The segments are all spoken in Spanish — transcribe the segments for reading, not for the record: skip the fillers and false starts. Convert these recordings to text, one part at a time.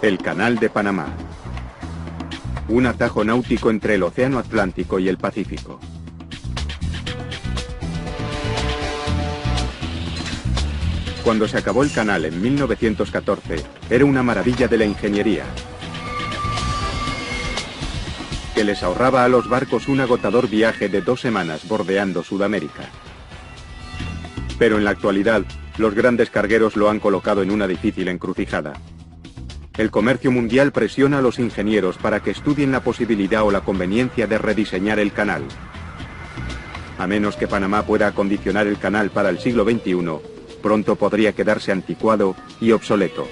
El Canal de Panamá. Un atajo náutico entre el Océano Atlántico y el Pacífico. Cuando se acabó el canal en 1914, era una maravilla de la ingeniería, que les ahorraba a los barcos un agotador viaje de 2 semanas bordeando Sudamérica. Pero en la actualidad, los grandes cargueros lo han colocado en una difícil encrucijada. El comercio mundial presiona a los ingenieros para que estudien la posibilidad o la conveniencia de rediseñar el canal. A menos que Panamá pueda acondicionar el canal para el siglo XXI, pronto podría quedarse anticuado y obsoleto.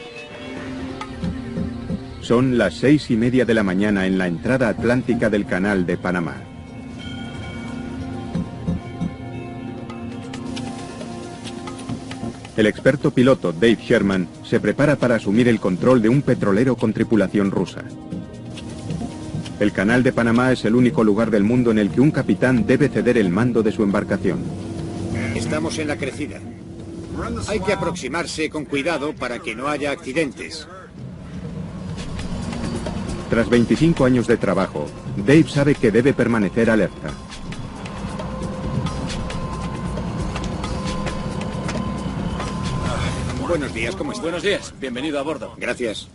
Son las 6:30 de la mañana en la entrada atlántica del Canal de Panamá. El experto piloto Dave Sherman se prepara para asumir el control de un petrolero con tripulación rusa. El Canal de Panamá es el único lugar del mundo en el que un capitán debe ceder el mando de su embarcación. Estamos en la crecida. Hay que aproximarse con cuidado para que no haya accidentes. Tras 25 años de trabajo, Dave sabe que debe permanecer alerta. Buenos días, ¿cómo estás? Buenos días, bienvenido a bordo. Gracias.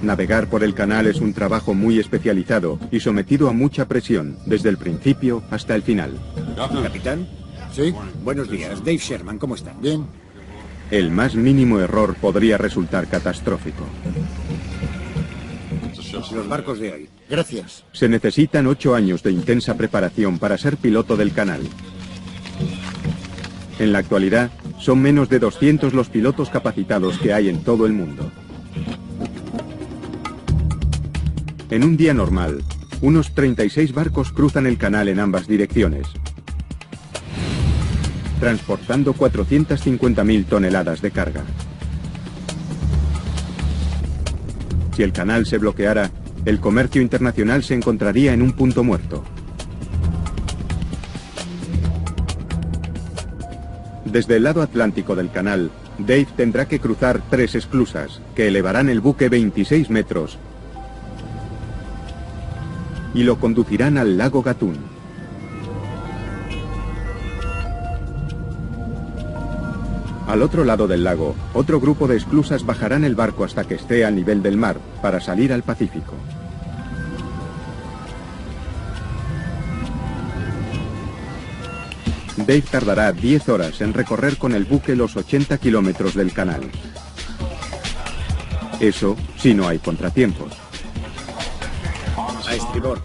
Navegar por el canal es un trabajo muy especializado y sometido a mucha presión, desde el principio hasta el final. ¿Capitán? Sí. Buenos días, Dave Sherman, ¿cómo está? Bien. El más mínimo error podría resultar catastrófico. Los barcos de hoy. Gracias. Se necesitan 8 años de intensa preparación para ser piloto del canal. En la actualidad, son menos de 200 los pilotos capacitados que hay en todo el mundo. En un día normal, unos 36 barcos cruzan el canal en ambas direcciones, transportando 450.000 toneladas de carga. Si el canal se bloqueara, el comercio internacional se encontraría en un punto muerto. Desde el lado atlántico del canal, Dave tendrá que cruzar 3 esclusas, que elevarán el buque 26 metros y lo conducirán al lago Gatún. Al otro lado del lago, otro grupo de esclusas bajarán el barco hasta que esté al nivel del mar, para salir al Pacífico. Dave tardará 10 horas en recorrer con el buque los 80 kilómetros del canal. Eso si no hay contratiempos. A estribor.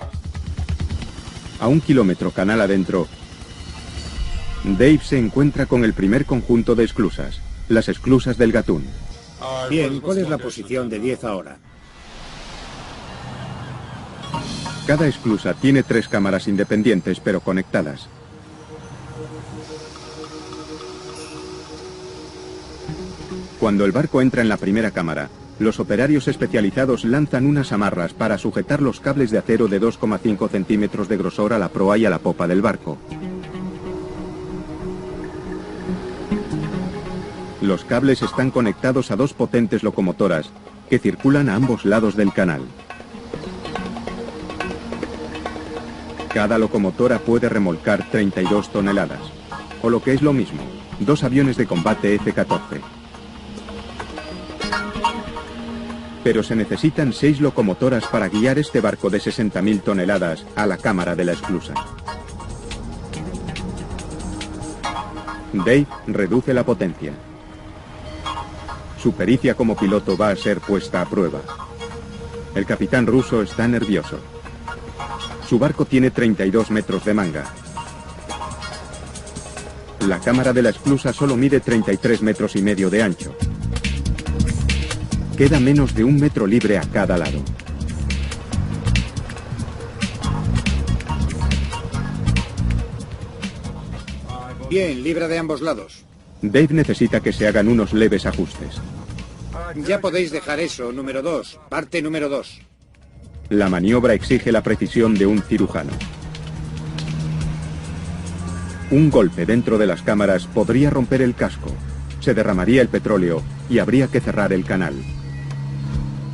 A 1 kilómetro canal adentro, Dave se encuentra con el primer conjunto de esclusas, las esclusas del Gatún. Bien, ¿cuál es la posición de 10 ahora? Cada esclusa tiene 3 cámaras independientes pero conectadas. Cuando el barco entra en la primera cámara, los operarios especializados lanzan unas amarras para sujetar los cables de acero de 2,5 centímetros de grosor a la proa y a la popa del barco. Los cables están conectados a 2 potentes locomotoras que circulan a ambos lados del canal. Cada locomotora puede remolcar 32 toneladas, o lo que es lo mismo, 2 aviones de combate F-14. Pero se necesitan 6 locomotoras para guiar este barco de 60.000 toneladas a la cámara de la esclusa. Dave reduce la potencia. Su pericia como piloto va a ser puesta a prueba. El capitán ruso está nervioso. Su barco tiene 32 metros de manga. La cámara de la esclusa solo mide 33 metros y medio de ancho. Queda menos de 1 metro libre a cada lado. Bien, libra de ambos lados. Dave necesita que se hagan unos leves ajustes. Ya podéis dejar eso, número 2. Parte número 2. La maniobra exige la precisión de un cirujano. Un golpe dentro de las cámaras podría romper el casco. Se derramaría el petróleo y habría que cerrar el canal.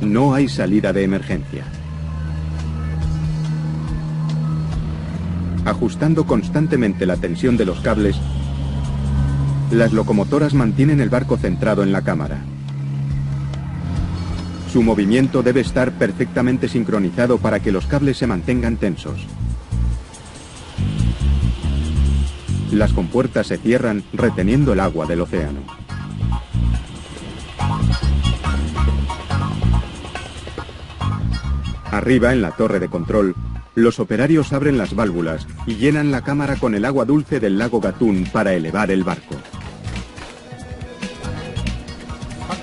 no hay salida de emergencia. Ajustando constantemente la tensión de los cables, las locomotoras mantienen el barco centrado en la cámara. Su movimiento debe estar perfectamente sincronizado para que los cables se mantengan tensos. Las compuertas se cierran reteniendo el agua del océano. Arriba, en la torre de control, los operarios abren las válvulas y llenan la cámara con el agua dulce del lago Gatún para elevar el barco.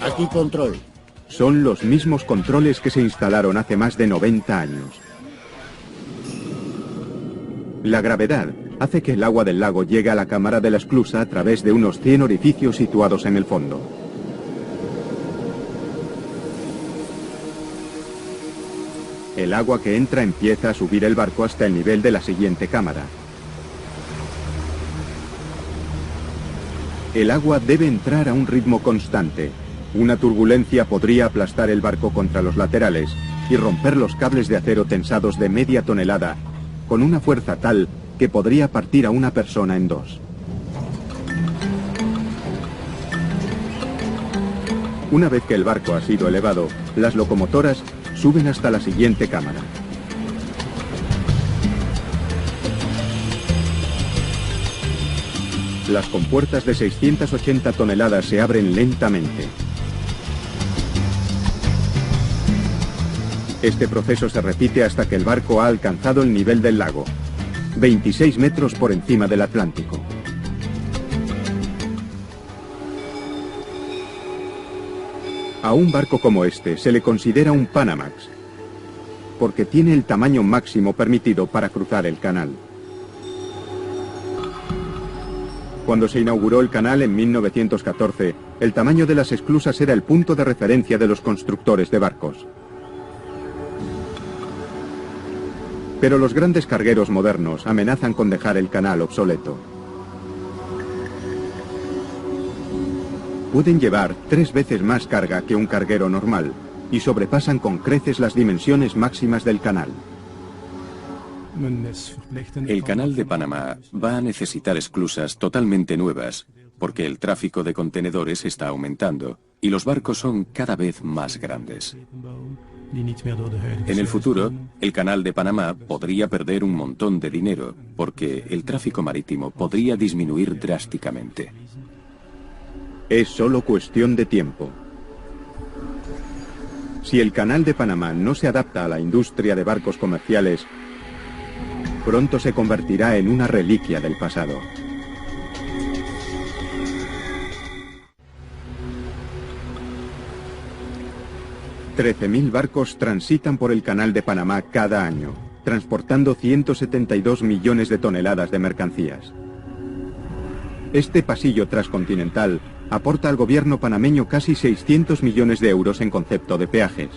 Aquí control. Son los mismos controles que se instalaron hace más de 90 años. La gravedad hace que el agua del lago llegue a la cámara de la esclusa a través de unos 100 orificios situados en el fondo. El agua que entra empieza a subir el barco hasta el nivel de la siguiente cámara. El agua debe entrar a un ritmo constante. Una turbulencia podría aplastar el barco contra los laterales y romper los cables de acero tensados de media tonelada con una fuerza tal que podría partir a una persona en dos. Una vez que el barco ha sido elevado, las locomotoras suben hasta la siguiente cámara. Las compuertas de 680 toneladas se abren lentamente. Este proceso se repite hasta que el barco ha alcanzado el nivel del lago, 26 metros por encima del Atlántico. A un barco como este se le considera un Panamax, porque tiene el tamaño máximo permitido para cruzar el canal. Cuando se inauguró el canal en 1914, el tamaño de las esclusas era el punto de referencia de los constructores de barcos. Pero los grandes cargueros modernos amenazan con dejar el canal obsoleto. Pueden llevar 3 veces más carga que un carguero normal y sobrepasan con creces las dimensiones máximas del canal. El canal de Panamá va a necesitar esclusas totalmente nuevas, porque el tráfico de contenedores está aumentando y los barcos son cada vez más grandes. En el futuro, el canal de Panamá podría perder un montón de dinero, porque el tráfico marítimo podría disminuir drásticamente. Es solo cuestión de tiempo. Si el canal de Panamá no se adapta a la industria de barcos comerciales, pronto se convertirá en una reliquia del pasado. $13.000 barcos transitan por el canal de Panamá cada año, transportando 172 millones de toneladas de mercancías. Este pasillo transcontinental aporta al gobierno panameño casi 600 millones de euros en concepto de peajes.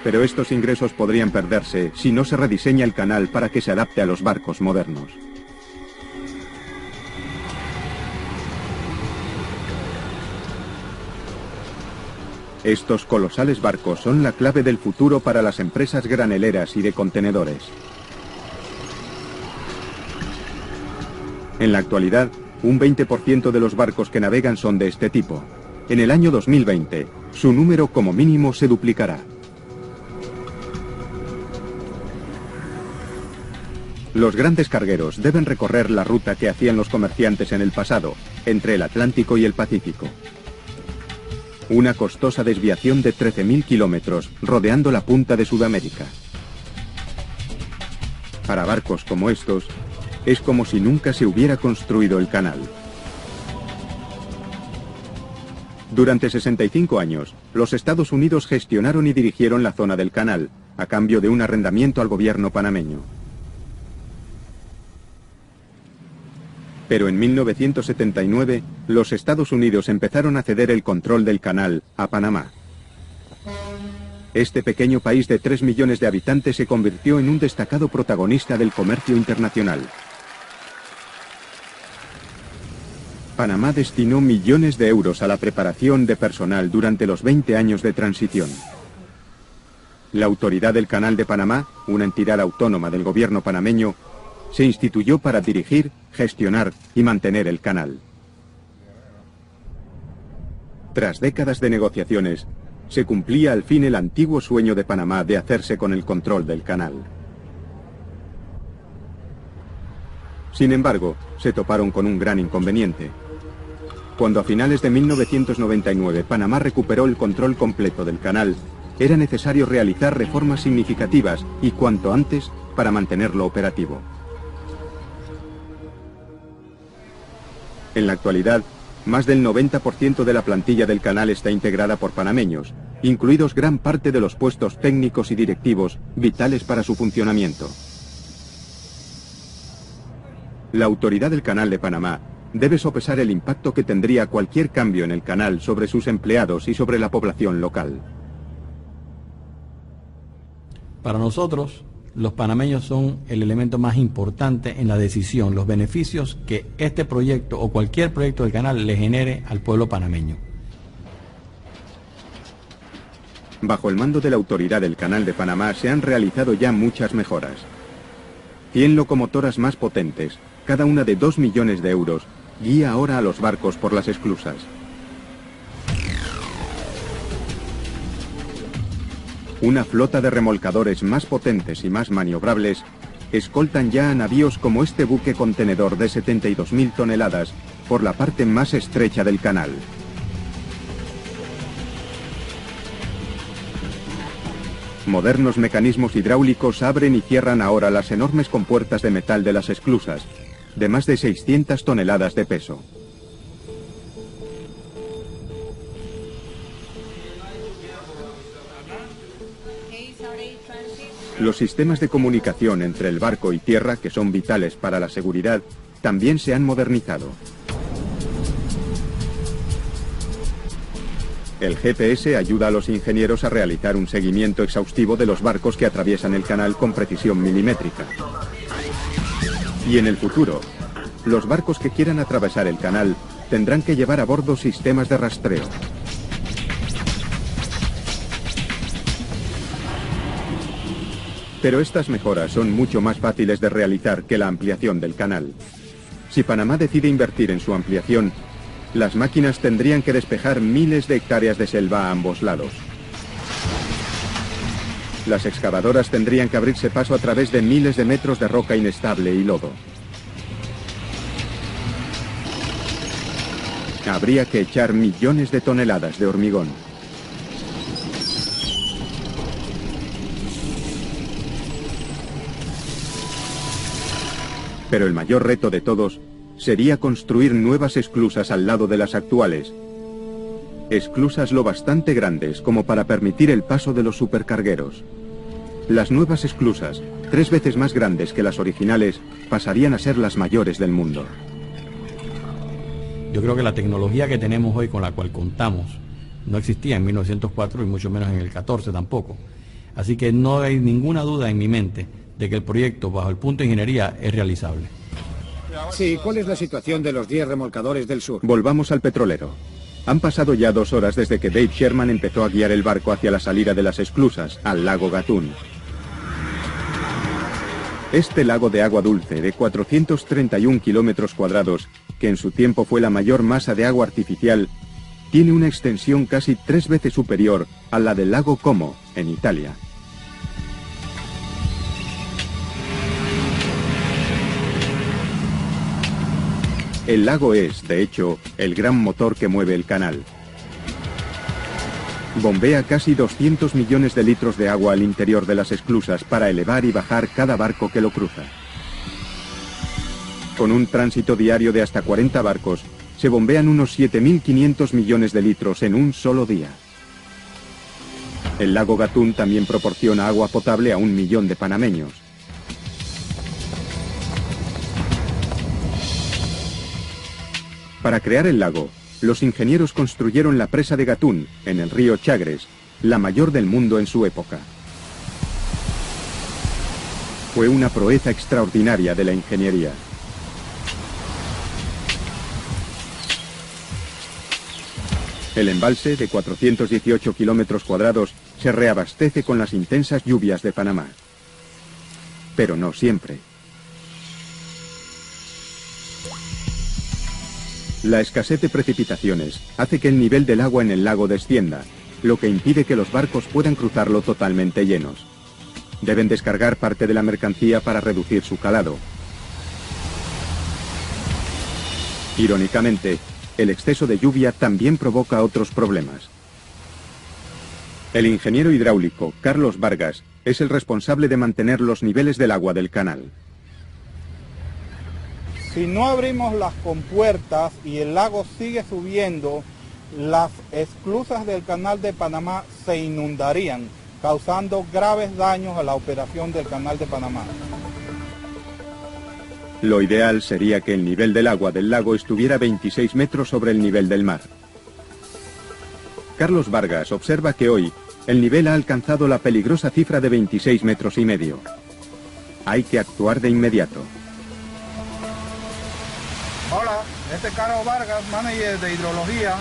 Pero estos ingresos podrían perderse si no se rediseña el canal para que se adapte a los barcos modernos. Estos colosales barcos son la clave del futuro para las empresas graneleras y de contenedores. En la actualidad, un 20% de los barcos que navegan son de este tipo. En el año 2020, su número como mínimo se duplicará. Los grandes cargueros deben recorrer la ruta que hacían los comerciantes en el pasado, entre el Atlántico y el Pacífico. Una costosa desviación de 13.000 kilómetros rodeando la punta de Sudamérica. Para barcos como estos, es como si nunca se hubiera construido el canal. Durante 65 años, los Estados Unidos gestionaron y dirigieron la zona del canal, a cambio de un arrendamiento al gobierno panameño. Pero en 1979, los Estados Unidos empezaron a ceder el control del canal a Panamá. Este pequeño país de 3 millones de habitantes se convirtió en un destacado protagonista del comercio internacional. Panamá destinó millones de euros a la preparación de personal durante los 20 años de transición. La Autoridad del Canal de Panamá, una entidad autónoma del gobierno panameño, se instituyó para dirigir, gestionar y mantener el canal. Tras décadas de negociaciones, se cumplía al fin el antiguo sueño de Panamá de hacerse con el control del canal. Sin embargo, se toparon con un gran inconveniente. Cuando a finales de 1999 Panamá recuperó el control completo del canal, era necesario realizar reformas significativas y cuanto antes para mantenerlo operativo. En la actualidad, más del 90% de la plantilla del canal está integrada por panameños, incluidos gran parte de los puestos técnicos y directivos vitales para su funcionamiento. La Autoridad del Canal de Panamá debe sopesar el impacto que tendría cualquier cambio en el canal sobre sus empleados y sobre la población local. Para nosotros, los panameños son el elemento más importante en la decisión, los beneficios que este proyecto o cualquier proyecto del canal le genere al pueblo panameño. Bajo el mando de la Autoridad del Canal de Panamá se han realizado ya muchas mejoras. 100 locomotoras más potentes, cada una de 2 millones de euros, guía ahora a los barcos por las esclusas. Una flota de remolcadores más potentes y más maniobrables escoltan ya a navíos como este buque contenedor de 72.000 toneladas por la parte más estrecha del canal. Modernos mecanismos hidráulicos abren y cierran ahora las enormes compuertas de metal de las esclusas, de más de 600 toneladas de peso. Los sistemas de comunicación entre el barco y tierra, que son vitales para la seguridad, también se han modernizado. El GPS ayuda a los ingenieros a realizar un seguimiento exhaustivo de los barcos que atraviesan el canal con precisión milimétrica. Y en el futuro, los barcos que quieran atravesar el canal tendrán que llevar a bordo sistemas de rastreo. Pero estas mejoras son mucho más fáciles de realizar que la ampliación del canal. Si Panamá decide invertir en su ampliación, las máquinas tendrían que despejar miles de hectáreas de selva a ambos lados. Las excavadoras tendrían que abrirse paso a través de miles de metros de roca inestable y lodo. Habría que echar millones de toneladas de hormigón. Pero el mayor reto de todos sería construir nuevas esclusas al lado de las actuales. Esclusas lo bastante grandes como para permitir el paso de los supercargueros. Las nuevas esclusas, 3 veces más grandes que las originales, pasarían a ser las mayores del mundo. Yo creo que la tecnología que tenemos hoy, con la cual contamos, no existía en 1904 y mucho menos en el 14 tampoco. Así que no hay ninguna duda en mi mente de que el proyecto, bajo el punto de ingeniería, es realizable. Sí, ¿cuál es la situación de los 10 remolcadores del sur? Volvamos al petrolero. Han pasado ya 2 horas desde que Dave Sherman empezó a guiar el barco hacia la salida de las esclusas, al lago Gatún. Este lago de agua dulce, de 431 kilómetros cuadrados, que en su tiempo fue la mayor masa de agua artificial, tiene una extensión casi 3 veces superior a la del lago Como, en Italia. El lago es, de hecho, el gran motor que mueve el canal. Bombea casi 200 millones de litros de agua al interior de las esclusas para elevar y bajar cada barco que lo cruza. Con un tránsito diario de hasta 40 barcos, se bombean unos 7.500 millones de litros en un solo día. El lago Gatún también proporciona agua potable a 1 millón de panameños. Para crear el lago, los ingenieros construyeron la presa de Gatún, en el río Chagres, la mayor del mundo en su época. Fue una proeza extraordinaria de la ingeniería. El embalse, de 418 kilómetros cuadrados, se reabastece con las intensas lluvias de Panamá. Pero no siempre. La escasez de precipitaciones hace que el nivel del agua en el lago descienda, lo que impide que los barcos puedan cruzarlo totalmente llenos. Deben descargar parte de la mercancía para reducir su calado. Irónicamente, el exceso de lluvia también provoca otros problemas. El ingeniero hidráulico, Carlos Vargas, es el responsable de mantener los niveles del agua del canal. Si no abrimos las compuertas y el lago sigue subiendo, las esclusas del canal de Panamá se inundarían, causando graves daños a la operación del canal de Panamá. Lo ideal sería que el nivel del agua del lago estuviera 26 metros sobre el nivel del mar. Carlos Vargas observa que hoy el nivel ha alcanzado la peligrosa cifra de 26 metros y medio. Hay que actuar de inmediato. Hola, este es Carlos Vargas, manager de hidrología,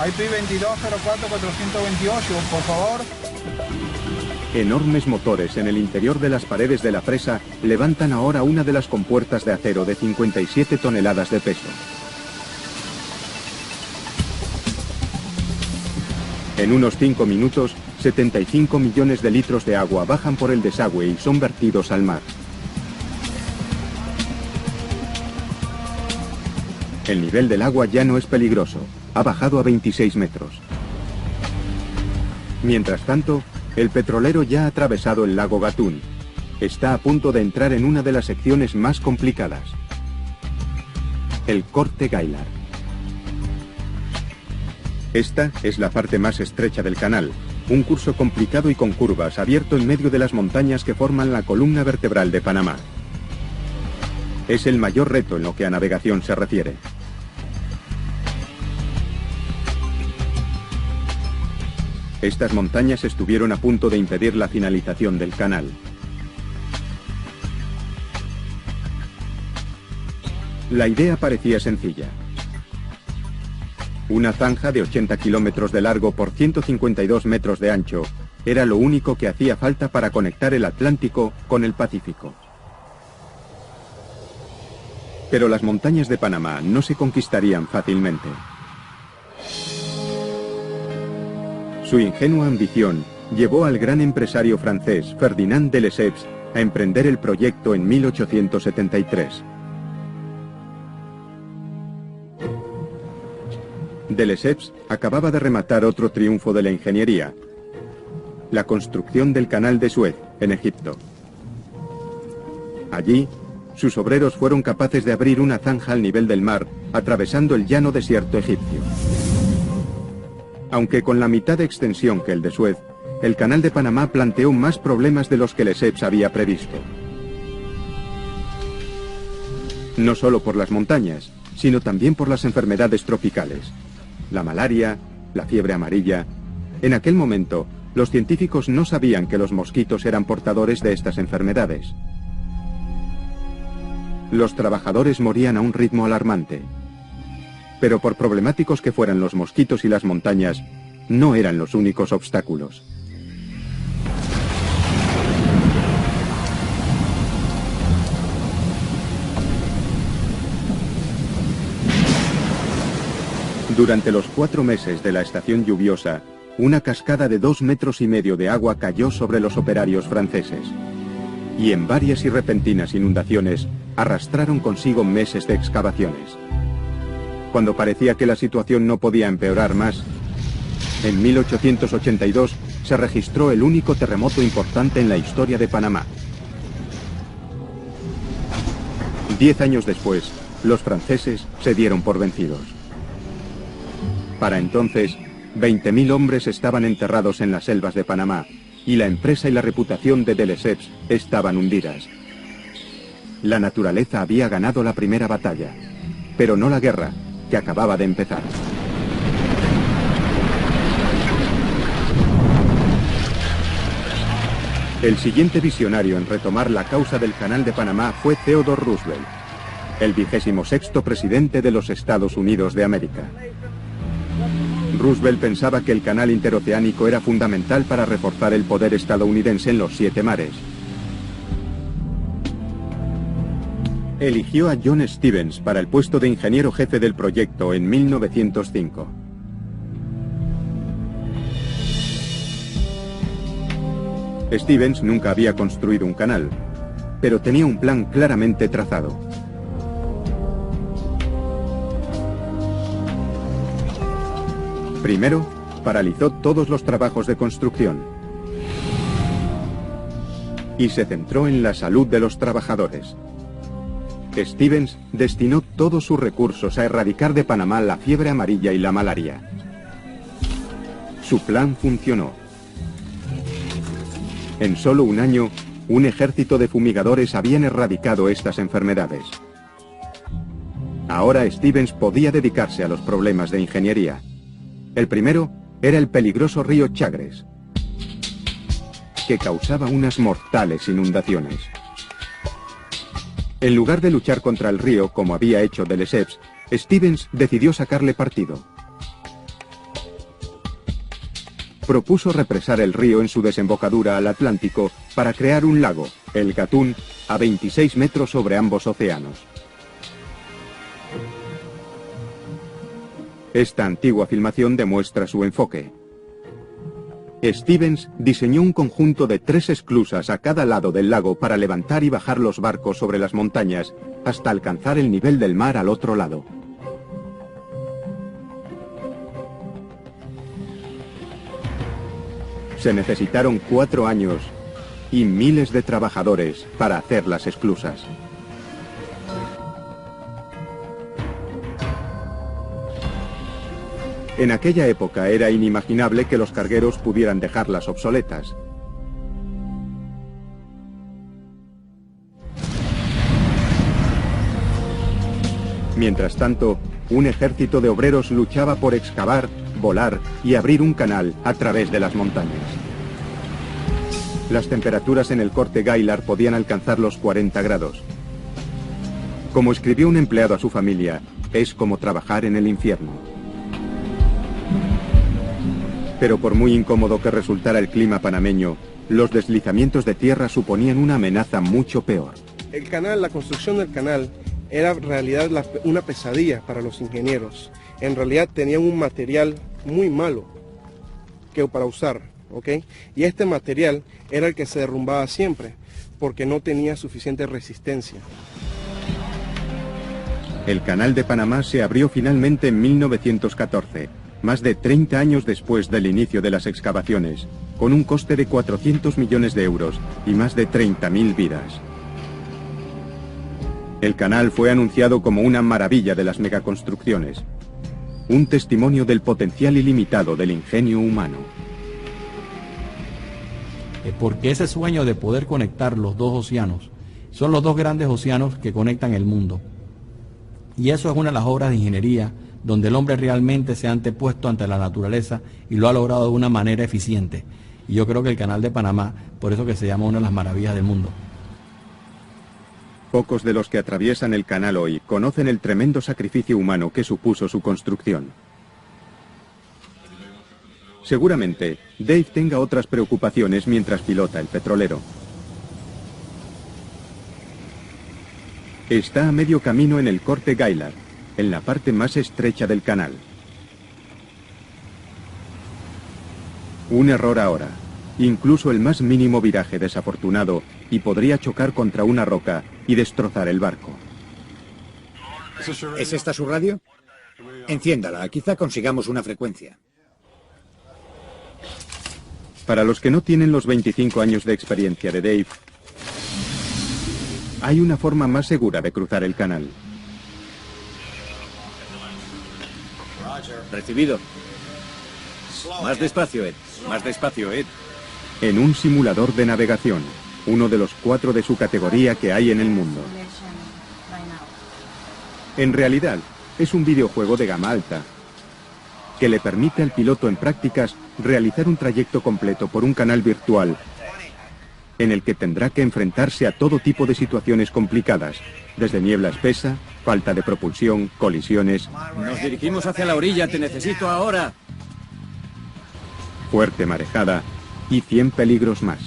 IP 2204-428, por favor. Enormes motores en el interior de las paredes de la presa levantan ahora una de las compuertas de acero de 57 toneladas de peso. En unos 5 minutos, 75 millones de litros de agua bajan por el desagüe y son vertidos al mar. El nivel del agua ya no es peligroso, ha bajado a 26 metros. Mientras tanto, el petrolero ya ha atravesado el lago Gatún. Está a punto de entrar en una de las secciones más complicadas. El corte Gaylar. Esta es la parte más estrecha del canal, un curso complicado y con curvas, abierto en medio de las montañas que forman la columna vertebral de Panamá. Es el mayor reto en lo que a navegación se refiere. Estas montañas estuvieron a punto de impedir la finalización del canal. La idea parecía sencilla. Una zanja de 80 kilómetros de largo por 152 metros de ancho era lo único que hacía falta para conectar el Atlántico con el Pacífico. Pero las montañas de Panamá no se conquistarían fácilmente. Su ingenua ambición llevó al gran empresario francés Ferdinand de Lesseps a emprender el proyecto en 1873. De Lesseps acababa de rematar otro triunfo de la ingeniería, la construcción del Canal de Suez, en Egipto. Allí, sus obreros fueron capaces de abrir una zanja al nivel del mar, atravesando el llano desierto egipcio. Aunque con la mitad de extensión que el de Suez, el Canal de Panamá planteó más problemas de los que Lesseps había previsto. No solo por las montañas, sino también por las enfermedades tropicales. La malaria, la fiebre amarilla. En aquel momento, los científicos no sabían que los mosquitos eran portadores de estas enfermedades. Los trabajadores morían a un ritmo alarmante. Pero por problemáticos que fueran los mosquitos y las montañas, no eran los únicos obstáculos. Durante los 4 meses de la estación lluviosa, una cascada de 2,5 metros de agua cayó sobre los operarios franceses. Y en varias y repentinas inundaciones, arrastraron consigo meses de excavaciones. Cuando parecía que la situación no podía empeorar más, en 1882 se registró el único terremoto importante en la historia de Panamá. 10 años después, los franceses se dieron por vencidos. Para entonces, 20.000 hombres estaban enterrados en las selvas de Panamá, y la empresa y la reputación de Lesseps estaban hundidas. La naturaleza había ganado la primera batalla, pero no la guerra, que acababa de empezar. El siguiente visionario en retomar la causa del Canal de Panamá fue Theodore Roosevelt, el 26º presidente de los Estados Unidos de América. Roosevelt pensaba que el canal interoceánico era fundamental para reforzar el poder estadounidense en los 7 mares. Eligió a John Stevens para el puesto de ingeniero jefe del proyecto en 1905. Stevens nunca había construido un canal, pero tenía un plan claramente trazado. Primero, paralizó todos los trabajos de construcción y se centró en la salud de los trabajadores. Stevens destinó todos sus recursos a erradicar de Panamá la fiebre amarilla y la malaria. Su plan funcionó. En solo un año, un ejército de fumigadores habían erradicado estas enfermedades. Ahora Stevens podía dedicarse a los problemas de ingeniería. El primero era el peligroso río Chagres, que causaba unas mortales inundaciones. En lugar de luchar contra el río, como había hecho de Lesseps, Stevens decidió sacarle partido. Propuso represar el río en su desembocadura al Atlántico para crear un lago, el Gatún, a 26 metros sobre ambos océanos. Esta antigua filmación demuestra su enfoque. Stevens diseñó un conjunto de 3 esclusas a cada lado del lago para levantar y bajar los barcos sobre las montañas hasta alcanzar el nivel del mar al otro lado. Se necesitaron 4 años y miles de trabajadores para hacer las esclusas. En aquella época era inimaginable que los cargueros pudieran dejarlas obsoletas. Mientras tanto, un ejército de obreros luchaba por excavar, volar y abrir un canal a través de las montañas. Las temperaturas en el corte Gaillard podían alcanzar los 40 grados. Como escribió un empleado a su familia, es como trabajar en el infierno. Pero por muy incómodo que resultara el clima panameño, los deslizamientos de tierra suponían una amenaza mucho peor. El canal, la construcción del canal, era en realidad una pesadilla para los ingenieros. En realidad tenían un material muy malo para usar, ¿ok? Y este material era el que se derrumbaba siempre, porque no tenía suficiente resistencia. El canal de Panamá se abrió finalmente en 1914. Más de 30 años después del inicio de las excavaciones, con un coste de 400 millones de euros y más de 30.000 vidas. El canal fue anunciado como una maravilla de las megaconstrucciones, un testimonio del potencial ilimitado del ingenio humano. Porque ese sueño de poder conectar los 2 océanos, son los 2 grandes océanos que conectan el mundo. Y eso es una de las obras de ingeniería donde el hombre realmente se ha antepuesto ante la naturaleza y lo ha logrado de una manera eficiente. Y yo creo que el canal de Panamá, por eso que se llama una de las maravillas del mundo. Pocos de los que atraviesan el canal hoy conocen el tremendo sacrificio humano que supuso su construcción. Seguramente, Dave tenga otras preocupaciones mientras pilota el petrolero. Está a medio camino en el corte Gaillard, en la parte más estrecha del canal. Un error ahora, incluso el más mínimo viraje desafortunado, y podría chocar contra una roca y destrozar el barco. ¿Es esta su radio? Enciéndala, quizá consigamos una frecuencia. Para los que no tienen los 25 años de experiencia de Dave, hay una forma más segura de cruzar el canal. Recibido. Más despacio, Ed. Más despacio, Ed. En un simulador de navegación, uno de los 4 de su categoría que hay en el mundo. En realidad, es un videojuego de gama alta, que le permite al piloto en prácticas realizar un trayecto completo por un canal virtual, en el que tendrá que enfrentarse a todo tipo de situaciones complicadas, desde niebla espesa, falta de propulsión, colisiones. Nos dirigimos hacia la orilla, te necesito ahora. fuerte marejada y 100 peligros más.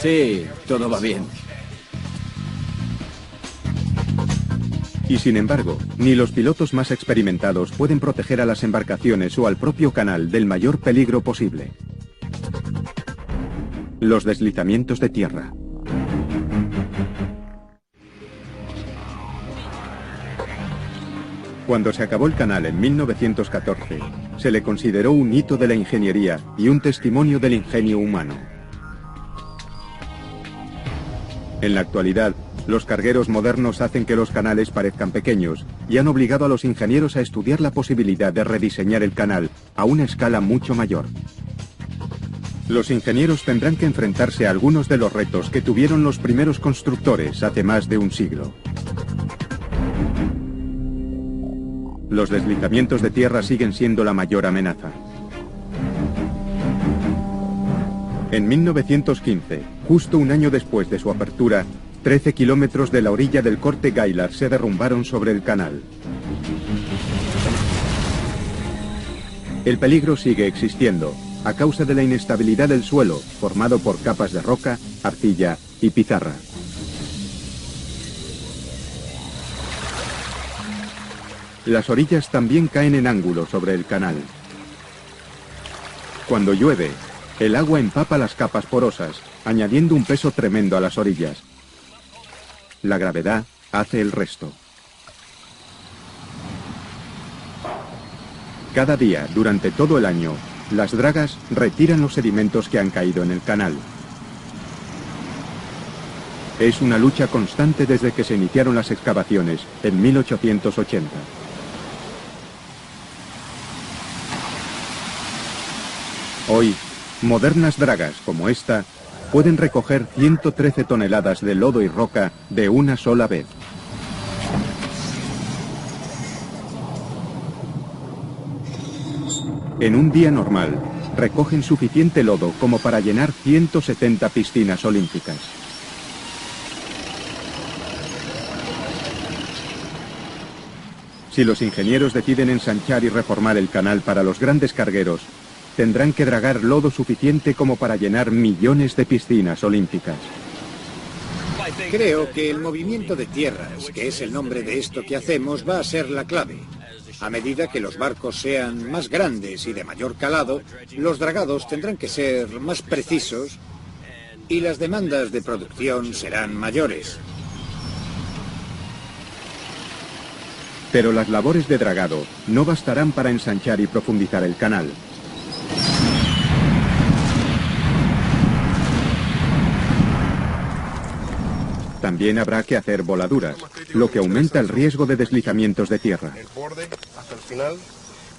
Sí, todo va bien. Y sin embargo, ni los pilotos más experimentados pueden proteger a las embarcaciones o al propio canal del mayor peligro posible: los deslizamientos de tierra. Cuando se acabó el canal en 1914, se le consideró un hito de la ingeniería y un testimonio del ingenio humano. En la actualidad, los cargueros modernos hacen que los canales parezcan pequeños y han obligado a los ingenieros a estudiar la posibilidad de rediseñar el canal a una escala mucho mayor. Los ingenieros tendrán que enfrentarse a algunos de los retos que tuvieron los primeros constructores hace más de un siglo. Los deslizamientos de tierra siguen siendo la mayor amenaza. En 1915, justo un año después de su apertura, 13 kilómetros de la orilla del Corte Gaillard se derrumbaron sobre el canal. El peligro sigue existiendo, a causa de la inestabilidad del suelo, formado por capas de roca, arcilla y pizarra. Las orillas también caen en ángulo sobre el canal. Cuando llueve, el agua empapa las capas porosas, añadiendo un peso tremendo a las orillas. La gravedad hace el resto. Cada día, durante todo el año, las dragas retiran los sedimentos que han caído en el canal. Es una lucha constante desde que se iniciaron las excavaciones en 1880. Hoy, modernas dragas como esta pueden recoger 113 toneladas de lodo y roca de una sola vez. En un día normal, recogen suficiente lodo como para llenar 170 piscinas olímpicas. Si los ingenieros deciden ensanchar y reformar el canal para los grandes cargueros, tendrán que dragar lodo suficiente como para llenar millones de piscinas olímpicas. Creo que el movimiento de tierras, que es el nombre de esto que hacemos, va a ser la clave. A medida que los barcos sean más grandes y de mayor calado, los dragados tendrán que ser más precisos y las demandas de producción serán mayores. Pero las labores de dragado no bastarán para ensanchar y profundizar el canal. También habrá que hacer voladuras, lo que aumenta el riesgo de deslizamientos de tierra.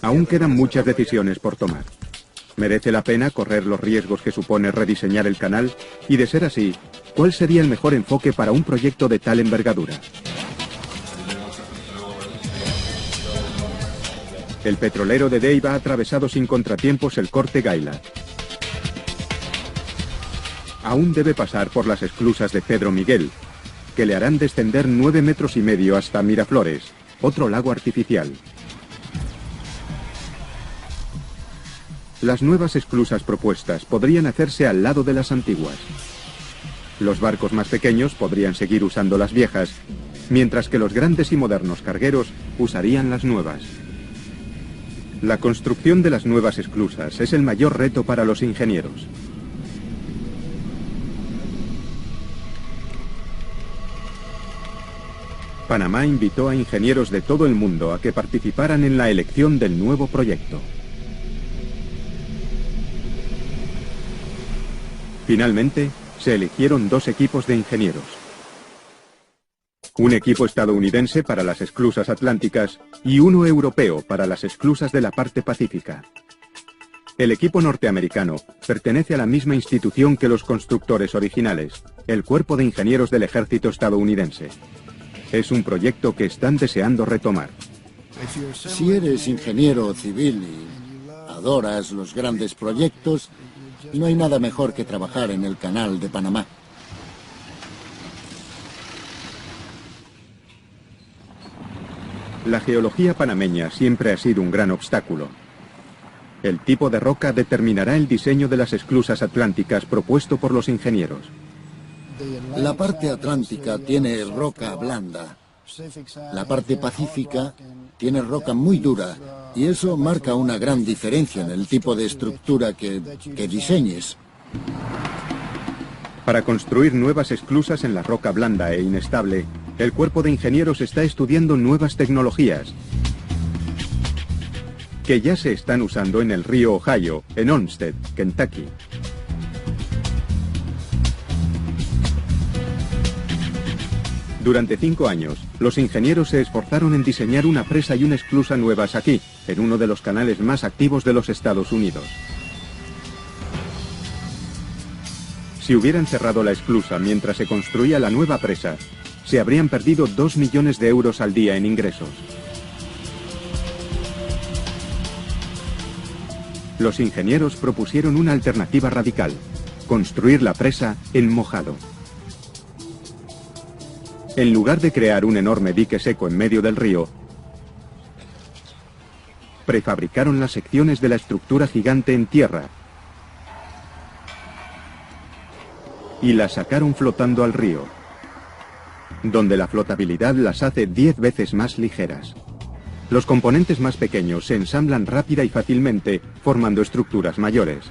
Aún quedan muchas decisiones por tomar. ¿Merece la pena correr los riesgos que supone rediseñar el canal? Y de ser así, ¿cuál sería el mejor enfoque para un proyecto de tal envergadura? El petrolero de Dave ha atravesado sin contratiempos el Corte Gaillard. Aún debe pasar por las esclusas de Pedro Miguel, que le harán descender 9,5 metros hasta Miraflores, otro lago artificial. Las nuevas esclusas propuestas podrían hacerse al lado de las antiguas. Los barcos más pequeños podrían seguir usando las viejas, mientras que los grandes y modernos cargueros usarían las nuevas. La construcción de las nuevas esclusas es el mayor reto para los ingenieros. Panamá invitó a ingenieros de todo el mundo a que participaran en la elección del nuevo proyecto. Finalmente, se eligieron 2 equipos de ingenieros. Un equipo estadounidense para las esclusas atlánticas y uno europeo para las esclusas de la parte pacífica. El equipo norteamericano pertenece a la misma institución que los constructores originales, el Cuerpo de Ingenieros del Ejército estadounidense. Es un proyecto que están deseando retomar. Si eres ingeniero civil y adoras los grandes proyectos, no hay nada mejor que trabajar en el Canal de Panamá. La geología panameña siempre ha sido un gran obstáculo. El tipo de roca determinará el diseño de las esclusas atlánticas propuesto por los ingenieros. La parte atlántica tiene roca blanda. La parte pacífica tiene roca muy dura y eso marca una gran diferencia en el tipo de estructura que diseñes. Para construir nuevas esclusas en la roca blanda e inestable, el cuerpo de ingenieros está estudiando nuevas tecnologías que ya se están usando en el río Ohio, en Olmsted, Kentucky. Durante 5 años, los ingenieros se esforzaron en diseñar una presa y una esclusa nuevas aquí, en uno de los canales más activos de los Estados Unidos. Si hubieran cerrado la esclusa mientras se construía la nueva presa, se habrían perdido 2 millones de euros al día en ingresos. Los ingenieros propusieron una alternativa radical: construir la presa en mojado. En lugar de crear un enorme dique seco en medio del río, prefabricaron las secciones de la estructura gigante en tierra y las sacaron flotando al río, donde la flotabilidad las hace 10 veces más ligeras. Los componentes más pequeños se ensamblan rápida y fácilmente, formando estructuras mayores.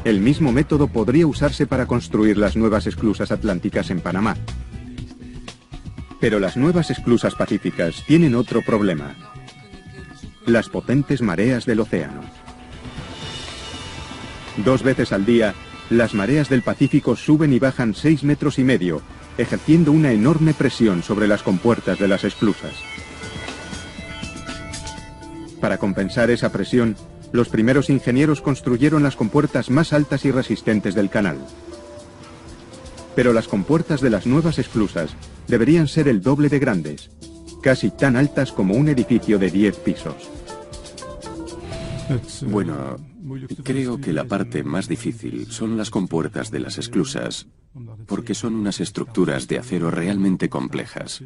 El mismo método podría usarse para construir las nuevas esclusas atlánticas en Panamá. Pero las nuevas esclusas pacíficas tienen otro problema: las potentes mareas del océano. 2 veces al día, las mareas del Pacífico suben y bajan 6,5 metros, ejerciendo una enorme presión sobre las compuertas de las esclusas. Para compensar esa presión, los primeros ingenieros construyeron las compuertas más altas y resistentes del canal. Pero las compuertas de las nuevas esclusas deberían ser el doble de grandes, casi tan altas como un edificio de 10 pisos. Bueno, creo que la parte más difícil son las compuertas de las esclusas, porque son unas estructuras de acero realmente complejas.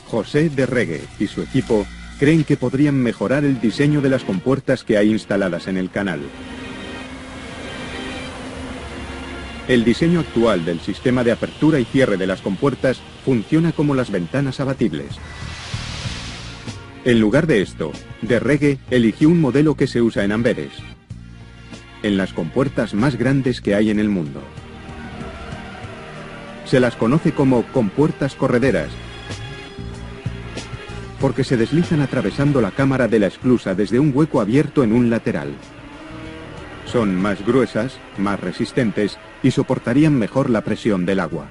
José de Regue y su equipo creen que podrían mejorar el diseño de las compuertas que hay instaladas en el canal. El diseño actual del sistema de apertura y cierre de las compuertas funciona como las ventanas abatibles. En lugar de esto, de Regue eligió un modelo que se usa en Amberes, en las compuertas más grandes que hay en el mundo. Se las conoce como compuertas correderas, porque se deslizan atravesando la cámara de la esclusa desde un hueco abierto en un lateral. Son más gruesas, más resistentes y soportarían mejor la presión del agua.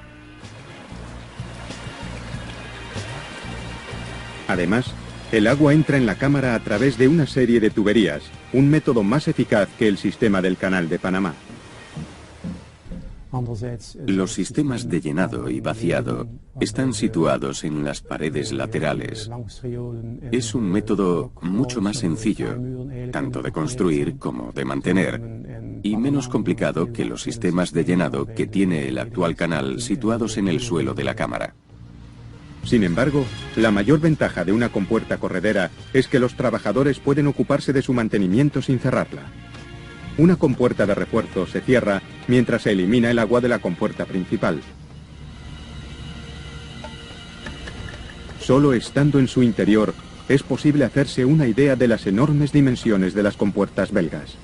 Además, el agua entra en la cámara a través de una serie de tuberías, un método más eficaz que el sistema del Canal de Panamá. Los sistemas de llenado y vaciado están situados en las paredes laterales. Es un método mucho más sencillo, tanto de construir como de mantener, y menos complicado que los sistemas de llenado que tiene el actual canal situados en el suelo de la cámara. Sin embargo, la mayor ventaja de una compuerta corredera es que los trabajadores pueden ocuparse de su mantenimiento sin cerrarla. Una compuerta de refuerzo se cierra mientras se elimina el agua de la compuerta principal. Solo estando en su interior es posible hacerse una idea de las enormes dimensiones de las compuertas belgas.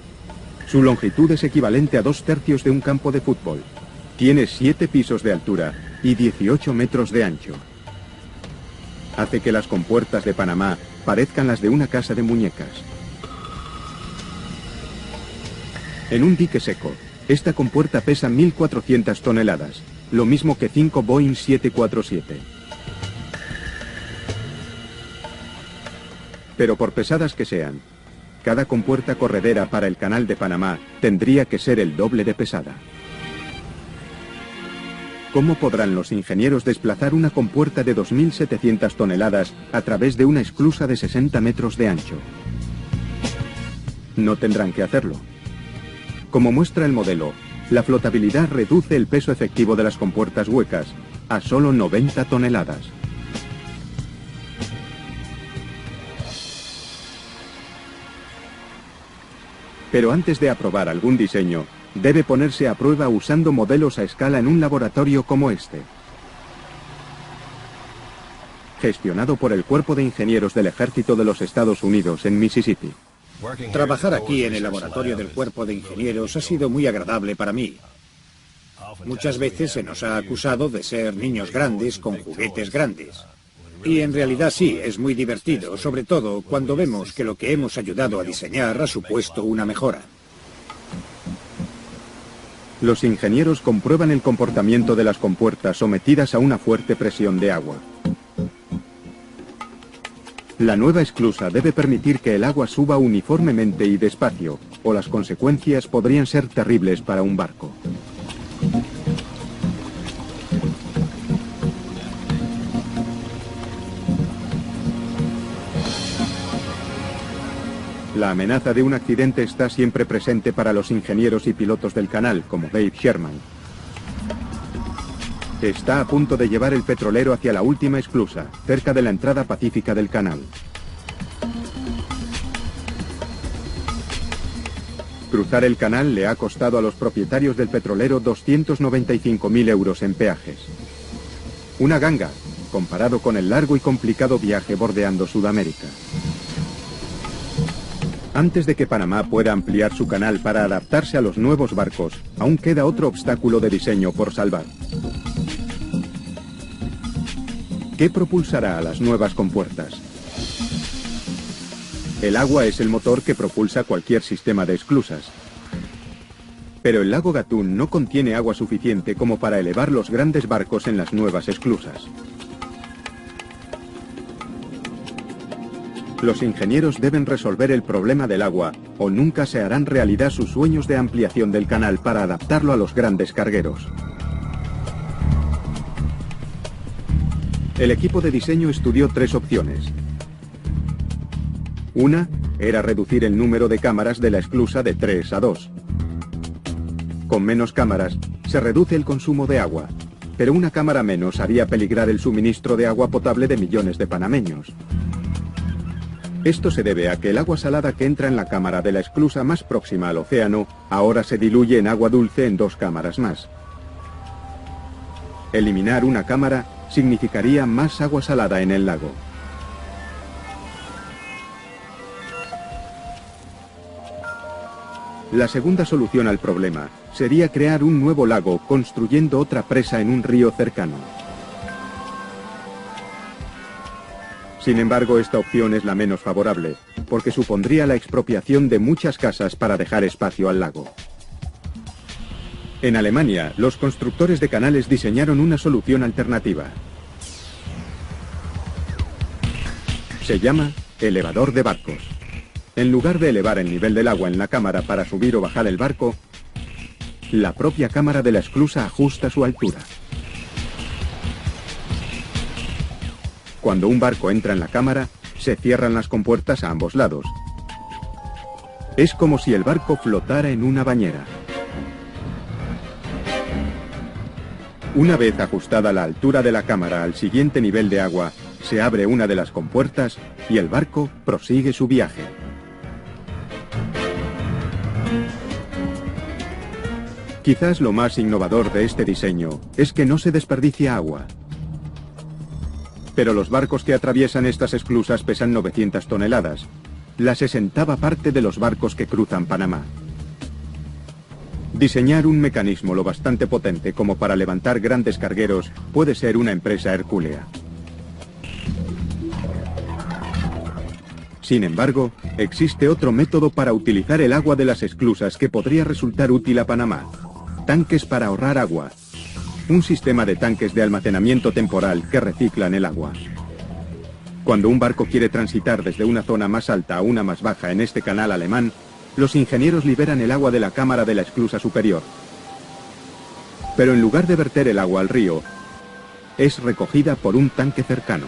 Su longitud es equivalente a 2/3 de un campo de fútbol. Tiene 7 pisos de altura y 18 metros de ancho. Hace que las compuertas de Panamá parezcan las de una casa de muñecas. En un dique seco, esta compuerta pesa 1.400 toneladas, lo mismo que 5 Boeing 747. Pero por pesadas que sean, cada compuerta corredera para el Canal de Panamá tendría que ser el doble de pesada. ¿Cómo podrán los ingenieros desplazar una compuerta de 2.700 toneladas a través de una esclusa de 60 metros de ancho? No tendrán que hacerlo. Como muestra el modelo, la flotabilidad reduce el peso efectivo de las compuertas huecas a solo 90 toneladas. Pero antes de aprobar algún diseño, debe ponerse a prueba usando modelos a escala en un laboratorio como este. Gestionado por el Cuerpo de Ingenieros del Ejército de los Estados Unidos en Mississippi. Trabajar aquí en el laboratorio del Cuerpo de Ingenieros ha sido muy agradable para mí. Muchas veces se nos ha acusado de ser niños grandes con juguetes grandes. Y en realidad sí, es muy divertido, sobre todo cuando vemos que lo que hemos ayudado a diseñar ha supuesto una mejora. Los ingenieros comprueban el comportamiento de las compuertas sometidas a una fuerte presión de agua. La nueva esclusa debe permitir que el agua suba uniformemente y despacio, o las consecuencias podrían ser terribles para un barco. La amenaza de un accidente está siempre presente para los ingenieros y pilotos del canal, como Dave Sherman. Está a punto de llevar el petrolero hacia la última esclusa, cerca de la entrada pacífica del canal. Cruzar el canal le ha costado a los propietarios del petrolero 295.000 euros en peajes. Una ganga, comparado con el largo y complicado viaje bordeando Sudamérica. Antes de que Panamá pueda ampliar su canal para adaptarse a los nuevos barcos, aún queda otro obstáculo de diseño por salvar. ¿Qué propulsará a las nuevas compuertas? El agua es el motor que propulsa cualquier sistema de esclusas. Pero el lago Gatún no contiene agua suficiente como para elevar los grandes barcos en las nuevas esclusas. Los ingenieros deben resolver el problema del agua o nunca se harán realidad sus sueños de ampliación del canal para adaptarlo a los grandes cargueros. El equipo de diseño estudió tres opciones. Una era reducir el número de cámaras de la esclusa de 3 a 2. Con menos cámaras se reduce el consumo de agua, pero una cámara menos haría peligrar el suministro de agua potable de millones de panameños. Esto se debe a que el agua salada que entra en la cámara de la esclusa más próxima al océano ahora se diluye en agua dulce en 2 cámaras más. Eliminar una cámara significaría más agua salada en el lago. La segunda solución al problema sería crear un nuevo lago construyendo otra presa en un río cercano. Sin embargo, esta opción es la menos favorable, porque supondría la expropiación de muchas casas para dejar espacio al lago. En Alemania, los constructores de canales diseñaron una solución alternativa. Se llama elevador de barcos. En lugar de elevar el nivel del agua en la cámara para subir o bajar el barco, la propia cámara de la esclusa ajusta su altura. Cuando un barco entra en la cámara, se cierran las compuertas a ambos lados. Es como si el barco flotara en una bañera. Una vez ajustada la altura de la cámara al siguiente nivel de agua, se abre una de las compuertas y el barco prosigue su viaje. Quizás lo más innovador de este diseño es que no se desperdicia agua. Pero los barcos que atraviesan estas esclusas pesan 900 toneladas, la 60ª parte de los barcos que cruzan Panamá. Diseñar un mecanismo lo bastante potente como para levantar grandes cargueros puede ser una empresa hercúlea. Sin embargo, existe otro método para utilizar el agua de las esclusas que podría resultar útil a Panamá. Tanques para ahorrar agua. Un sistema de tanques de almacenamiento temporal que reciclan el agua. Cuando un barco quiere transitar desde una zona más alta a una más baja en este canal alemán, los ingenieros liberan el agua de la cámara de la esclusa superior. Pero en lugar de verter el agua al río, es recogida por un tanque cercano.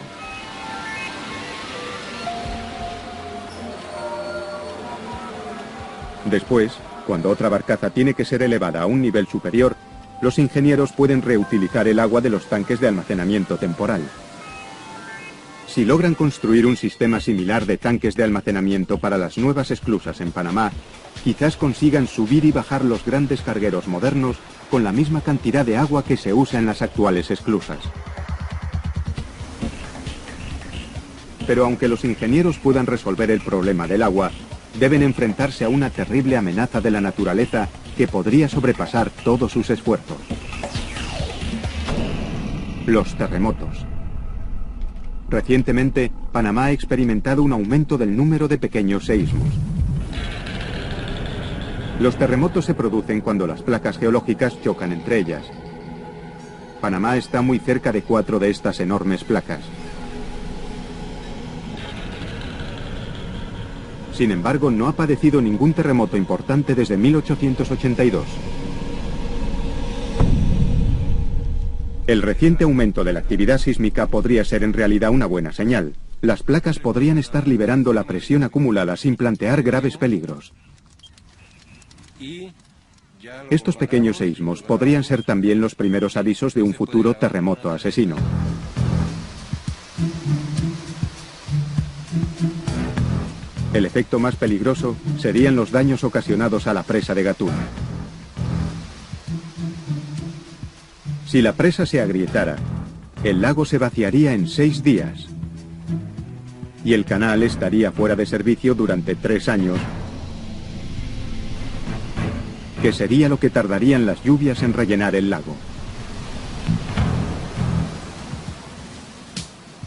Después, cuando otra barcaza tiene que ser elevada a un nivel superior, los ingenieros pueden reutilizar el agua de los tanques de almacenamiento temporal. Si logran construir un sistema similar de tanques de almacenamiento para las nuevas esclusas en Panamá, quizás consigan subir y bajar los grandes cargueros modernos con la misma cantidad de agua que se usa en las actuales esclusas. Pero aunque los ingenieros puedan resolver el problema del agua, deben enfrentarse a una terrible amenaza de la naturaleza que podría sobrepasar todos sus esfuerzos. Los terremotos. Recientemente, Panamá ha experimentado un aumento del número de pequeños seísmos. Los terremotos se producen cuando las placas geológicas chocan entre ellas. Panamá está muy cerca de 4 de estas enormes placas. Sin embargo, no ha padecido ningún terremoto importante desde 1882. El reciente aumento de la actividad sísmica podría ser en realidad una buena señal. Las placas podrían estar liberando la presión acumulada sin plantear graves peligros. Estos pequeños seísmos podrían ser también los primeros avisos de un futuro terremoto asesino. El efecto más peligroso serían los daños ocasionados a la presa de Gatún. Si la presa se agrietara, el lago se vaciaría en 6 días y el canal estaría fuera de servicio durante 3 años, que sería lo que tardarían las lluvias en rellenar el lago.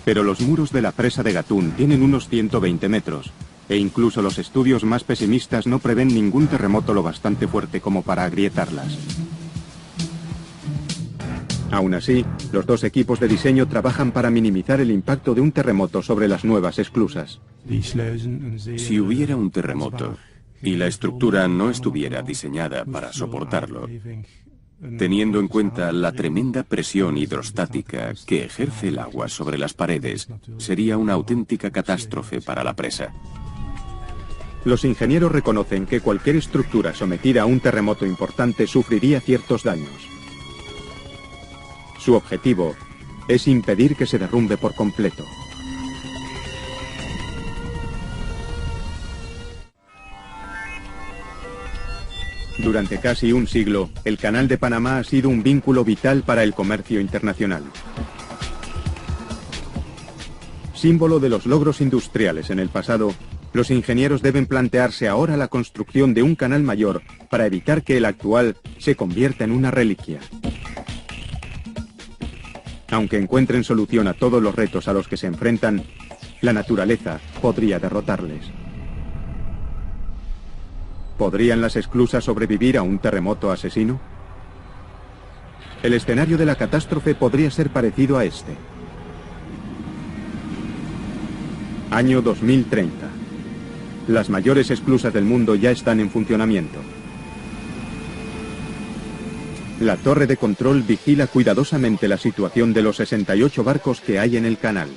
Pero los muros de la presa de Gatún tienen unos 120 metros, e incluso los estudios más pesimistas no prevén ningún terremoto lo bastante fuerte como para agrietarlas. Aún así, los dos equipos de diseño trabajan para minimizar el impacto de un terremoto sobre las nuevas esclusas. Si hubiera un terremoto y la estructura no estuviera diseñada para soportarlo, teniendo en cuenta la tremenda presión hidrostática que ejerce el agua sobre las paredes, sería una auténtica catástrofe para la presa. Los ingenieros reconocen que cualquier estructura sometida a un terremoto importante sufriría ciertos daños. Su objetivo es impedir que se derrumbe por completo. Durante casi un siglo, el Canal de Panamá ha sido un vínculo vital para el comercio internacional. Símbolo de los logros industriales en el pasado, los ingenieros deben plantearse ahora la construcción de un canal mayor para evitar que el actual se convierta en una reliquia. Aunque encuentren solución a todos los retos a los que se enfrentan, la naturaleza podría derrotarles. ¿Podrían las esclusas sobrevivir a un terremoto asesino? El escenario de la catástrofe podría ser parecido a este. Año 2030. Las mayores esclusas del mundo ya están en funcionamiento. La torre de control vigila cuidadosamente la situación de los 68 barcos que hay en el canal.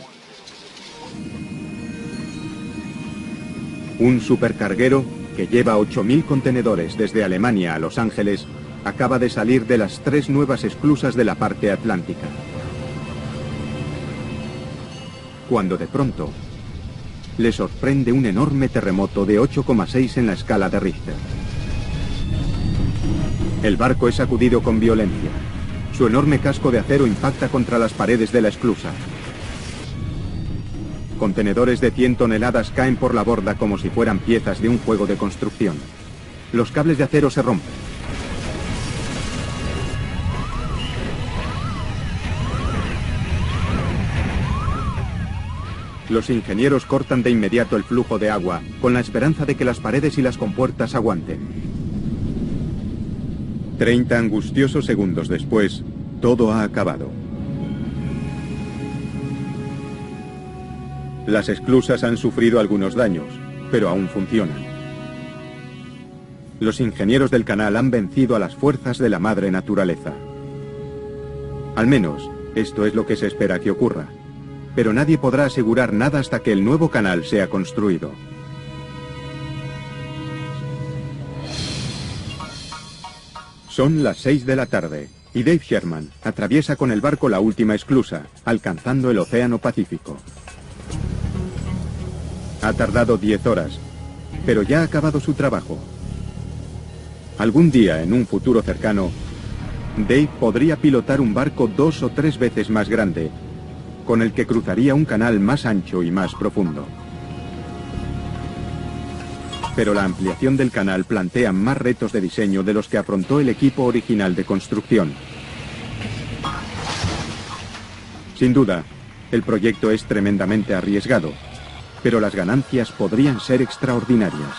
Un supercarguero que lleva 8.000 contenedores desde Alemania a Los Ángeles acaba de salir de las 3 nuevas esclusas de la parte atlántica. Cuando de pronto le sorprende un enorme terremoto de 8,6 en la escala de Richter. El barco es sacudido con violencia. Su enorme casco de acero impacta contra las paredes de la esclusa. Contenedores de 100 toneladas caen por la borda como si fueran piezas de un juego de construcción. Los cables de acero se rompen. Los ingenieros cortan de inmediato el flujo de agua, con la esperanza de que las paredes y las compuertas aguanten. 30 angustiosos segundos después, todo ha acabado. Las esclusas han sufrido algunos daños, pero aún funcionan. Los ingenieros del canal han vencido a las fuerzas de la madre naturaleza. Al menos, esto es lo que se espera que ocurra. Pero nadie podrá asegurar nada hasta que el nuevo canal sea construido. Son las 6 de la tarde y Dave Sherman atraviesa con el barco la última esclusa, alcanzando el Océano Pacífico. Ha tardado 10 horas, pero ya ha acabado su trabajo. Algún día, en un futuro cercano, Dave podría pilotar un barco 2 o 3 veces más grande, con el que cruzaría un canal más ancho y más profundo. Pero la ampliación del canal plantea más retos de diseño de los que afrontó el equipo original de construcción. Sin duda, el proyecto es tremendamente arriesgado, pero las ganancias podrían ser extraordinarias.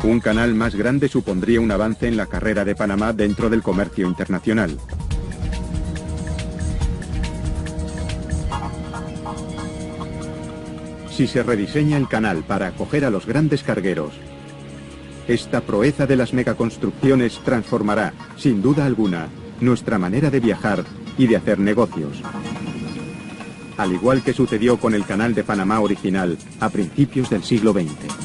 Un canal más grande supondría un avance en la carrera de Panamá dentro del comercio internacional. Si se rediseña el canal para acoger a los grandes cargueros, esta proeza de las megaconstrucciones transformará, sin duda alguna, nuestra manera de viajar y de hacer negocios. Al igual que sucedió con el Canal de Panamá original a principios del siglo XX.